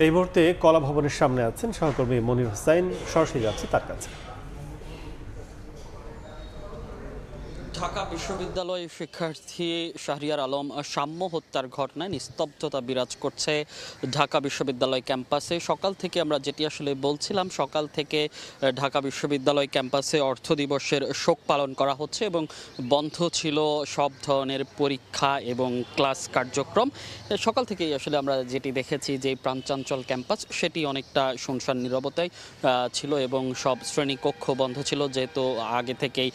এই মুহূর্তে কলা ভবনের সামনে আছেন সহকর্মী মনির হোসাইন, সরাসরি যাচ্ছে তার কাছে। ঢাকা বিশ্ববিদ্যালয় শিক্ষার্থী শাহরিয়ার আলম সাম্য হত্যার ঘটনায় নিস্তব্ধতা বিরাজ করছে ঢাকা বিশ্ববিদ্যালয় ক্যাম্পাসে। সকাল থেকে আমরা যেটি আসলে বলছিলাম, সকাল থেকে ঢাকা বিশ্ববিদ্যালয় ক্যাম্পাসে অর্থ দিবসের শোক পালন করা হচ্ছে এবং বন্ধ ছিল সব ধরনের পরীক্ষা এবং ক্লাস কার্যক্রম। সকাল থেকেই আসলে আমরা যেটি দেখেছি যে প্রাণচাঞ্চল ক্যাম্পাস সেটি অনেকটা শুনশান নীরবতায় ছিল এবং সব শ্রেণীকক্ষ বন্ধ ছিল, যেহেতু আগে থেকেই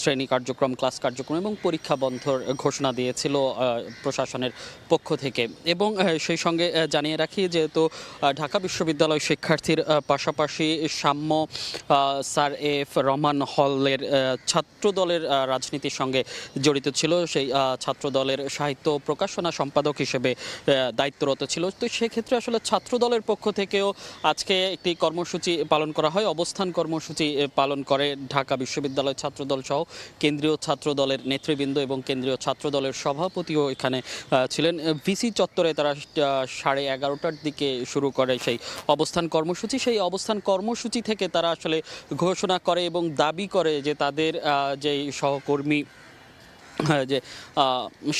শ্রেণী কার্যক্রম, ক্লাস কার্যক্রম এবং পরীক্ষা বন্ধর ঘোষণা দিয়েছিল প্রশাসনের পক্ষ থেকে। এবং সেই সঙ্গে জানিয়ে রাখি, যেহেতু ঢাকা বিশ্ববিদ্যালয় শিক্ষার্থীর পাশাপাশি সাম্য স্যার এফ রহমান হলের ছাত্রদলের রাজনীতির সঙ্গে জড়িত ছিল, সেই ছাত্রদলের সাহিত্য প্রকাশনা সম্পাদক হিসেবে দায়িত্বরত ছিল। তো সেক্ষেত্রে আসলে ছাত্রদলের পক্ষ থেকেও আজকে একটি কর্মসূচি পালন করা হয়, অবস্থান কর্মসূচি পালন করে ঢাকা বিশ্ববিদ্যালয় ছাত্রদল সহ কেন্দ্রীয় ছাত্রদলের নেতৃবৃন্দ এবং কেন্দ্রীয় ছাত্রদলের সভাপতিও এখানে ছিলেন। ভিসি চত্বরে তারা 11:30টার দিকে শুরু করে সেই অবস্থান কর্মসূচি। সেই অবস্থান কর্মসূচি থেকে তারা আসলে ঘোষণা করে এবং দাবি করে যে তাদের যে সহকর্মী যে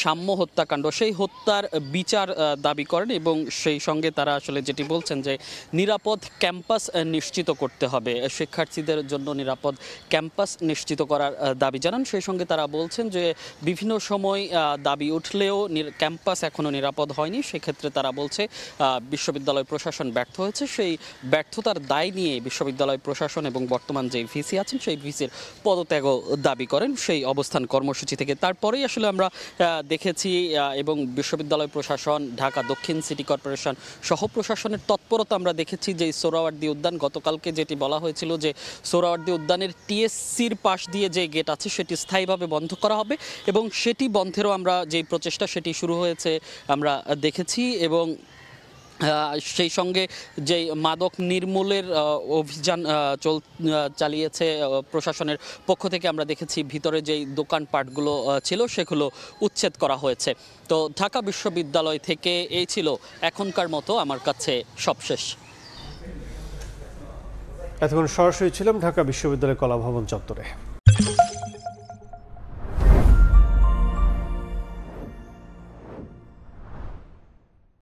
সাম্য হত্যাকাণ্ড, সেই হত্যার বিচার দাবি করেন এবং সেই সঙ্গে তারা আসলে যেটি বলছেন যে নিরাপদ ক্যাম্পাস নিশ্চিত করতে হবে, শিক্ষার্থীদের জন্য নিরাপদ ক্যাম্পাস নিশ্চিত করার দাবি জানান। সেই সঙ্গে তারা বলছেন যে বিভিন্ন সময় দাবি উঠলেও ক্যাম্পাস এখনও নিরাপদ হয়নি, সেক্ষেত্রে তারা বলছে বিশ্ববিদ্যালয় প্রশাসন ব্যর্থ হয়েছে। সেই ব্যর্থতার দায় নিয়ে বিশ্ববিদ্যালয় প্রশাসন এবং বর্তমান যে ভিসি আছেন সেই ভিসির পদত্যাগও দাবি করেন সেই অবস্থান কর্মসূচি থেকে। তারপরেই আসলে আমরা দেখেছি এবং বিশ্ববিদ্যালয় প্রশাসন, ঢাকা দক্ষিণ সিটি কর্পোরেশন সহ প্রশাসনের তৎপরতা আমরা দেখেছি যে সোহরাওয়ার্দী উদ্যান, গতকালকে যেটি বলা হয়েছিল যে সোহরাওয়ার্দী উদ্যানের টিএসসির পাশ দিয়ে যে গেট আছে সেটি স্থায়ীভাবে বন্ধ করা হবে এবং সেটি বন্ধেরও আমরা যে প্রচেষ্টা সেটি শুরু হয়েছে আমরা দেখেছি। এবং সেই সঙ্গে যে মাদক নির্মূলের অভিযান চালিয়েছে প্রশাসনের পক্ষ থেকে, আমরা দেখেছি ভিতরে যেই দোকানপাটগুলো ছিল সেগুলো উচ্ছেদ করা হয়েছে। তো ঢাকা বিশ্ববিদ্যালয় থেকে এই ছিল এখনকার মতো আমার কাছে সবশেষ। এতক্ষণ সরাসরি ছিলাম ঢাকা বিশ্ববিদ্যালয় কলা ভবন চত্বরে।